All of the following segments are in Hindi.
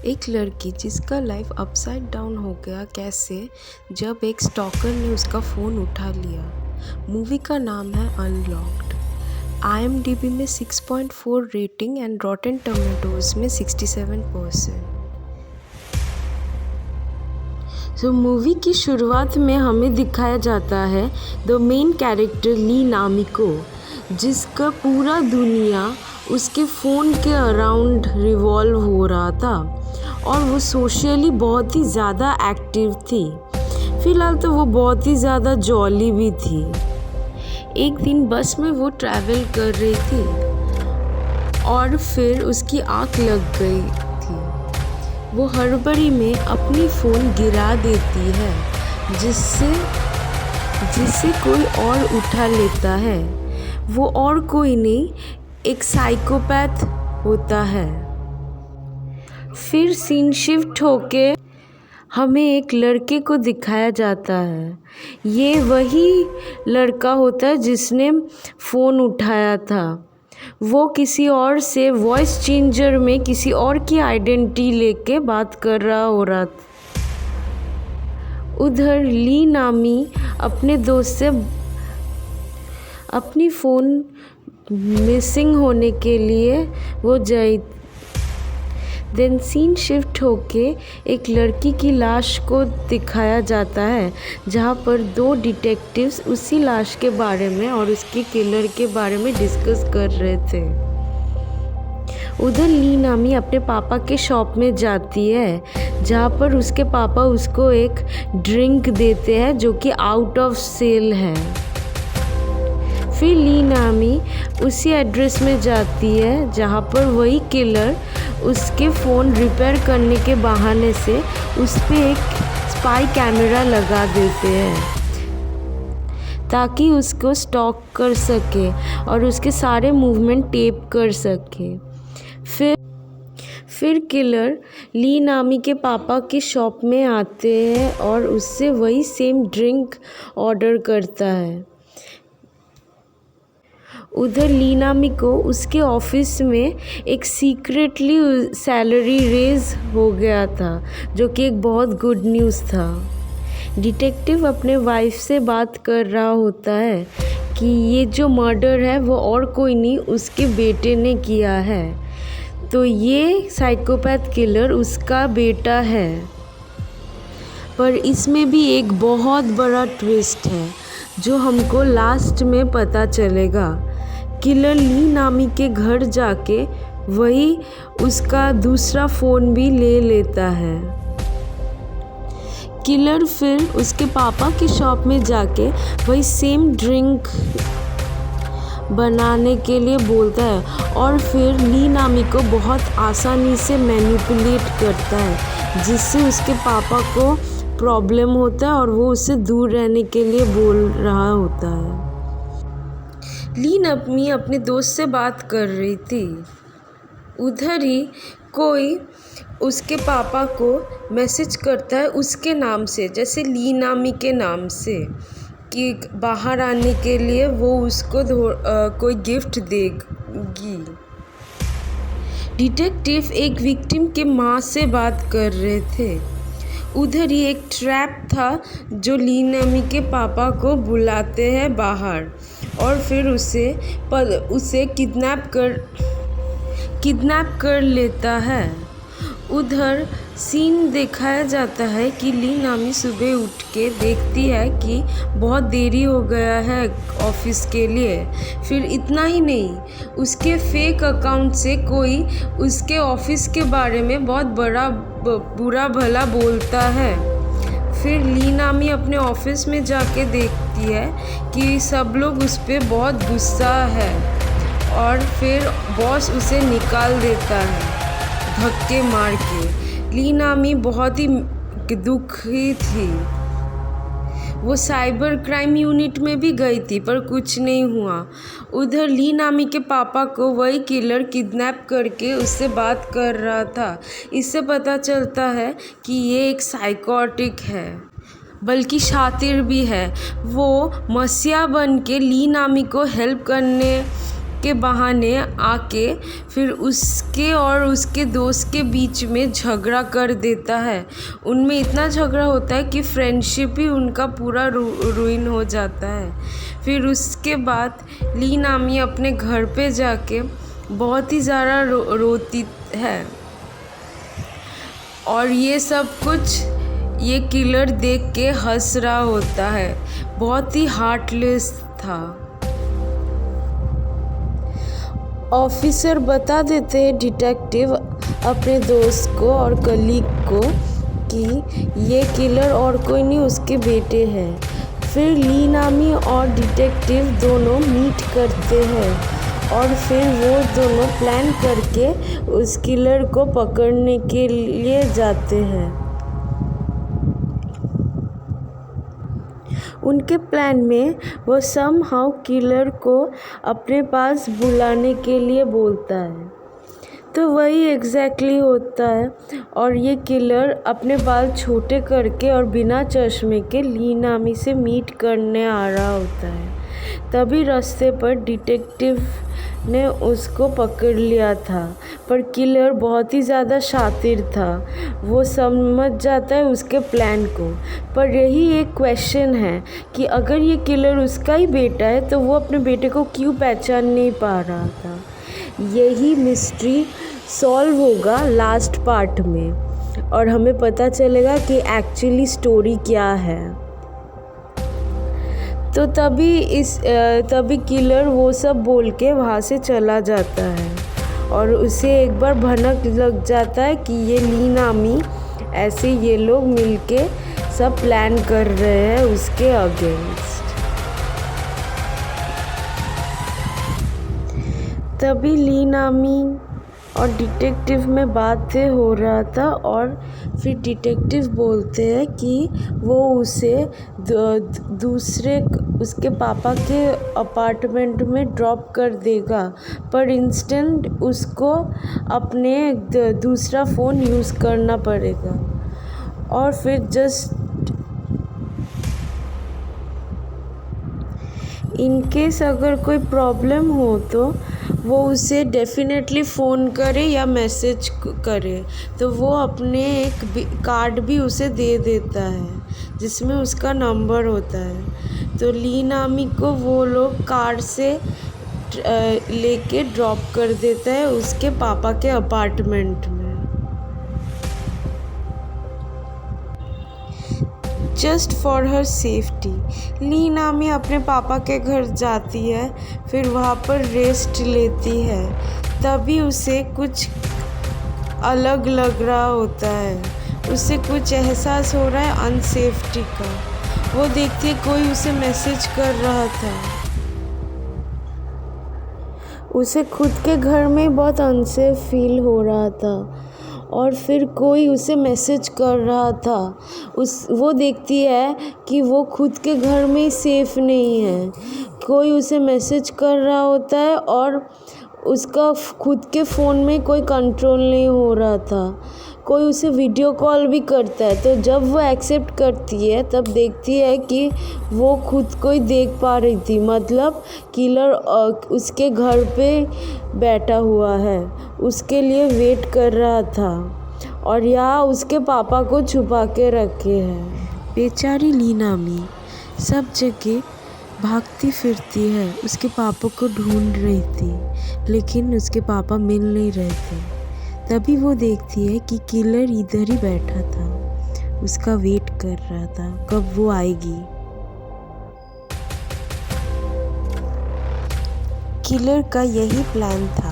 एक लड़की जिसका लाइफ अपसाइड डाउन हो गया कैसे जब एक स्टॉकर ने उसका फ़ोन उठा लिया। मूवी का नाम है अनलॉक्ड। IMDb में 6.4 रेटिंग एंड रॉटेन टोमेटोज़ में 67%। मूवी की शुरुआत में हमें दिखाया जाता है द मेन कैरेक्टर ली नामी को, जिसका पूरा दुनिया उसके फ़ोन के अराउंड रिवॉल्व हो रहा था और वो सोशली बहुत ही ज़्यादा एक्टिव थी। फ़िलहाल तो वो बहुत ही ज़्यादा जॉली भी थी। एक दिन बस में वो ट्रैवल कर रही थी और फिर उसकी आँख लग गई थी। वो हड़बड़ी में अपनी फ़ोन गिरा देती है जिससे कोई और उठा लेता है। वो और कोई नहीं, एक साइकोपैथ होता है। फिर सीन शिफ्ट होके हमें एक लड़के को दिखाया जाता है। ये वही लड़का होता है जिसने फ़ोन उठाया था। वो किसी और से वॉइस चेंजर में किसी और की आइडेंटिटी लेके बात कर रहा हो रहा था। उधर ली नामी अपने दोस्त से अपनी फ़ोन मिसिंग होने के लिए वो जाई। देन सीन शिफ्ट होके एक लड़की की लाश को दिखाया जाता है, जहाँ पर दो डिटेक्टिव्स उसी लाश के बारे में और उसके किलर के बारे में डिस्कस कर रहे थे। उधर ली नामी अपने पापा के शॉप में जाती है, जहाँ पर उसके पापा उसको एक ड्रिंक देते हैं जो कि आउट ऑफ सेल है। फिर ली नामी उसी एड्रेस में जाती है जहाँ पर वही किलर उसके फ़ोन रिपेयर करने के बहाने से उस पर एक स्पाई कैमरा लगा देते हैं ताकि उसको स्टॉक कर सके और उसके सारे मूवमेंट टेप कर सके। फिर किलर ली नामी के पापा के शॉप में आते हैं और उससे वही सेम ड्रिंक ऑर्डर करता है। उधर ली नामी को उसके ऑफिस में एक सीक्रेटली सैलरी रेज हो गया था, जो कि एक बहुत गुड न्यूज़ था। डिटेक्टिव अपने वाइफ से बात कर रहा होता है कि ये जो मर्डर है वो और कोई नहीं, उसके बेटे ने किया है। तो ये साइकोपैथ किलर उसका बेटा है। पर इसमें भी एक बहुत बड़ा ट्विस्ट है जो हमको लास्ट में पता चलेगा। किलर ली नामी के घर जाके वही उसका दूसरा फ़ोन भी ले लेता है। किलर फिर उसके पापा की शॉप में जाके वही सेम ड्रिंक बनाने के लिए बोलता है और फिर ली नामी को बहुत आसानी से मैनिपुलेट करता है, जिससे उसके पापा को प्रॉब्लम होता है और वो उससे दूर रहने के लिए बोल रहा होता है। ली नामी अपने दोस्त से बात कर रही थी। उधर ही कोई उसके पापा को मैसेज करता है उसके नाम से, जैसे ली नामी के नाम से, कि बाहर आने के लिए वो उसको कोई गिफ्ट देगी। डिटेक्टिव एक विक्टिम के माँ से बात कर रहे थे। उधर ही एक ट्रैप था जो ली नामी के पापा को बुलाते हैं बाहर और फिर उसे किडनैप कर लेता है। उधर सीन दिखाया जाता है कि ली नामी सुबह उठ के देखती है कि बहुत देरी हो गया है ऑफिस के लिए। फिर इतना ही नहीं, उसके फेक अकाउंट से कोई उसके ऑफिस के बारे में बहुत बुरा भला बोलता है। फिर ली नामी अपने ऑफिस में जाके देखती है कि सब लोग उस पर बहुत गुस्सा है और फिर बॉस उसे निकाल देता है धक्के मार के। ली नामी बहुत ही दुखी थी। वो साइबर क्राइम यूनिट में भी गई थी पर कुछ नहीं हुआ। उधर ली नामी के पापा को वही किलर किडनैप करके उससे बात कर रहा था। इससे पता चलता है कि ये एक साइकोटिक है, बल्कि शातिर भी है। वो मसीहा बन के ली नामी को हेल्प करने के बहाने आके फिर उसके और उसके दोस्त के बीच में झगड़ा कर देता है। उनमें इतना झगड़ा होता है कि फ्रेंडशिप ही उनका पूरा रुइन हो जाता है। फिर उसके बाद ली नामी अपने घर पे जाके बहुत ही ज़्यादा रोती है और ये सब कुछ ये किलर देख के हंस रहा होता है। बहुत ही हार्टलेस था। ऑफिसर बता देते हैं डिटेक्टिव अपने दोस्त को और कलीग को कि ये किलर और कोई नहीं उसके बेटे हैं। फिर ली नामी और डिटेक्टिव दोनों मीट करते हैं और फिर वो दोनों प्लान करके उस किलर को पकड़ने के लिए जाते हैं। उनके प्लान में वो समहाउ किलर को अपने पास बुलाने के लिए बोलता है। तो वही एग्जैक्टली होता है और ये किलर अपने बाल छोटे करके और बिना चश्मे के ली नामी से मीट करने आ रहा होता है। तभी रास्ते पर डिटेक्टिव ने उसको पकड़ लिया था, पर किलर बहुत ही ज़्यादा शातिर था। वो समझ जाता है उसके प्लान को। पर यही एक क्वेश्चन है कि अगर ये किलर उसका ही बेटा है तो वो अपने बेटे को क्यों पहचान नहीं पा रहा था। यही मिस्ट्री सॉल्व होगा लास्ट पार्ट में और हमें पता चलेगा कि एक्चुअली स्टोरी क्या है। तो तभी किलर वो सब बोल के वहाँ से चला जाता है और उसे एक बार भनक लग जाता है कि ये ली नामी ऐसे ये लोग मिलके सब प्लान कर रहे हैं उसके अगेंस्ट। तभी ली नामी और डिटेक्टिव में बातें हो रहा था और फिर डिटेक्टिव बोलते हैं कि वो उसे दूसरे उसके पापा के अपार्टमेंट में ड्रॉप कर देगा, पर इंस्टेंट उसको अपने दूसरा फ़ोन यूज़ करना पड़ेगा। और फिर जस्ट इन केस अगर कोई प्रॉब्लम हो तो वो उसे डेफिनेटली फ़ोन करे या मैसेज करे, तो वो अपने एक कार्ड भी उसे दे देता है जिसमें उसका नंबर होता है। तो ली नामी को वो लोग कार से लेके ड्रॉप कर देता है उसके पापा के अपार्टमेंट में। जस्ट फॉर हर सेफ्टी ली नामी अपने पापा के घर जाती है, फिर वहाँ पर रेस्ट लेती है। तभी उसे कुछ अलग लग रहा होता है, उसे कुछ एहसास हो रहा है अनसेफ्टी का। वो देखती है कोई उसे मैसेज कर रहा था। उसे खुद के घर में बहुत अनसेफ फील हो रहा था और फिर कोई उसे मैसेज कर रहा था। वो देखती है कि वो खुद के घर में सेफ़ नहीं है। कोई उसे मैसेज कर रहा होता है और उसका खुद के फ़ोन में कोई कंट्रोल नहीं हो रहा था। कोई उसे वीडियो कॉल भी करता है, तो जब वो एक्सेप्ट करती है तब देखती है कि वो खुद को ही देख पा रही थी, मतलब किलर उसके घर पे बैठा हुआ है, उसके लिए वेट कर रहा था और यहाँ उसके पापा को छुपा के रखे हैं। बेचारी ली नामी सब जगह भागती फिरती है, उसके पापा को ढूंढ रही थी लेकिन उसके पापा मिल नहीं रहे थे। तभी वो देखती है कि किलर इधर ही बैठा था, उसका वेट कर रहा था कब वो आएगी। किलर का यही प्लान था।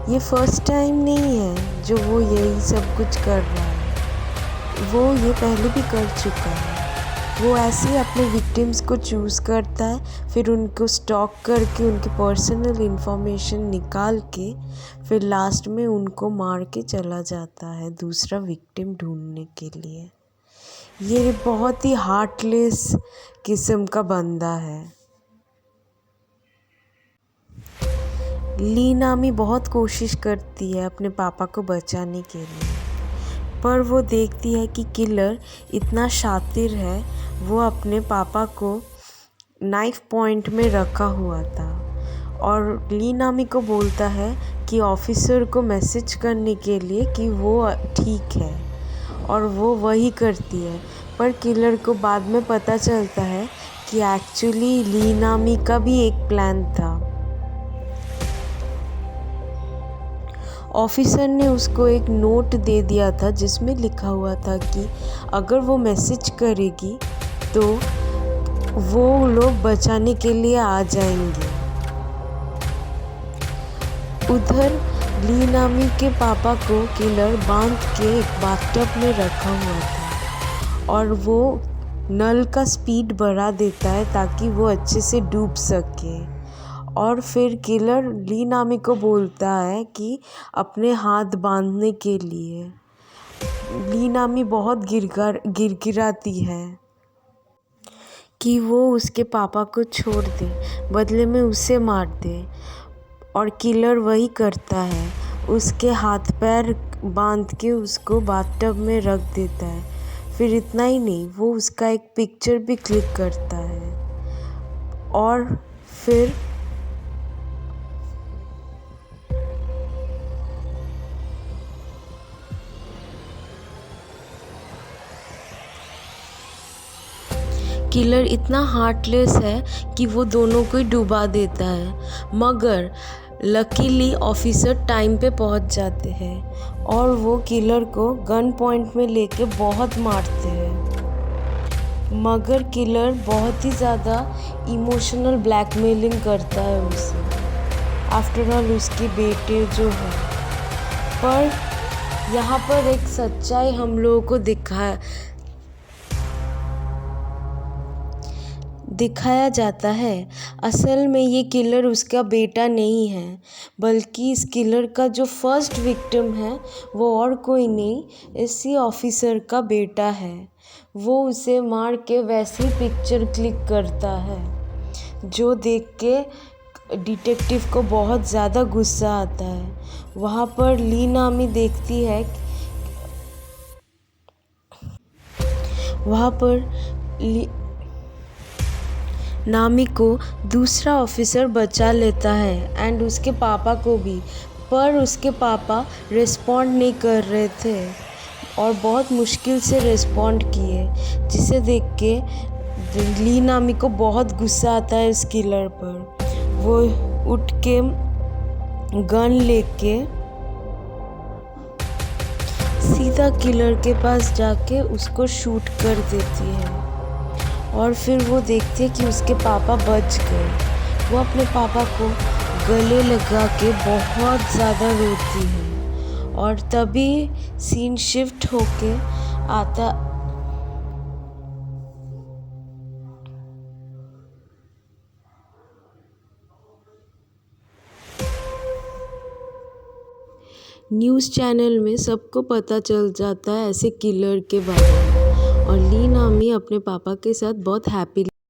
ये फर्स्ट टाइम नहीं है जो वो यही सब कुछ कर रहा है, वो ये पहले भी कर चुका है। वो ऐसे ही अपने विक्टिम्स को चूज़ करता है, फिर उनको स्टॉक करके उनकी पर्सनल इन्फॉर्मेशन निकाल के फिर लास्ट में उनको मार के चला जाता है दूसरा विक्टिम ढूंढने के लिए। ये बहुत ही हार्टलेस किस्म का बंदा है। ली नामी बहुत कोशिश करती है अपने पापा को बचाने के लिए, पर वो देखती है कि किलर इतना शातिर है, वो अपने पापा को नाइफ पॉइंट में रखा हुआ था और ली नामी को बोलता है कि ऑफिसर को मैसेज करने के लिए कि वो ठीक है, और वो वही करती है। पर किलर को बाद में पता चलता है कि एक्चुअली ली नामी का भी एक प्लान था। ऑफिसर ने उसको एक नोट दे दिया था जिसमें लिखा हुआ था कि अगर वो मैसेज करेगी तो वो लोग बचाने के लिए आ जाएंगे। उधर ली नामी के पापा को किलर बांध के एक बाथटब में रखा हुआ था और वो नल का स्पीड बढ़ा देता है ताकि वो अच्छे से डूब सके। और फिर किलर ली नामी को बोलता है कि अपने हाथ बांधने के लिए। ली नामी बहुत गिड़गिड़ाती है कि वो उसके पापा को छोड़ दे, बदले में उसे मार दे, और किलर वही करता है, उसके हाथ पैर बांध के उसको बाथटब में रख देता है। फिर इतना ही नहीं, वो उसका एक पिक्चर भी क्लिक करता है और फिर किलर इतना हार्टलेस है कि वो दोनों को ही डुबा देता है। मगर लकीली ऑफिसर टाइम पे पहुंच जाते हैं और वो किलर को गन पॉइंट में लेके बहुत मारते हैं। मगर किलर बहुत ही ज़्यादा इमोशनल ब्लैकमेलिंग करता है उसे, आफ्टर ऑल उसके बेटे जो है। पर यहाँ पर एक सच्चाई हम लोगों को दिखाया जाता है। असल में ये किलर उसका बेटा नहीं है, बल्कि इस किलर का जो फर्स्ट विक्टिम है वो और कोई नहीं, इसी ऑफिसर का बेटा है। वो उसे मार के वैसी पिक्चर क्लिक करता है जो देख के डिटेक्टिव को बहुत ज़्यादा गुस्सा आता है। वहाँ पर ली नामी देखती है, वहाँ पर नामी को दूसरा ऑफिसर बचा लेता है एंड उसके पापा को भी। पर उसके पापा रिस्पॉन्ड नहीं कर रहे थे और बहुत मुश्किल से रिस्पॉन्ड किए, जिसे देख के ली नामी को बहुत गुस्सा आता है इस किलर पर। वो उठ के गन लेके सीधा किलर के पास जाके उसको शूट कर देती है। और फिर वो देखती है कि उसके पापा बच गए। वो अपने पापा को गले लगा के बहुत ज़्यादा रोती है और तभी सीन शिफ्ट होके आता न्यूज़ चैनल में सबको पता चल जाता है ऐसे किलर के बारे में, और ली नामी अपने पापा के साथ बहुत हैप्पीली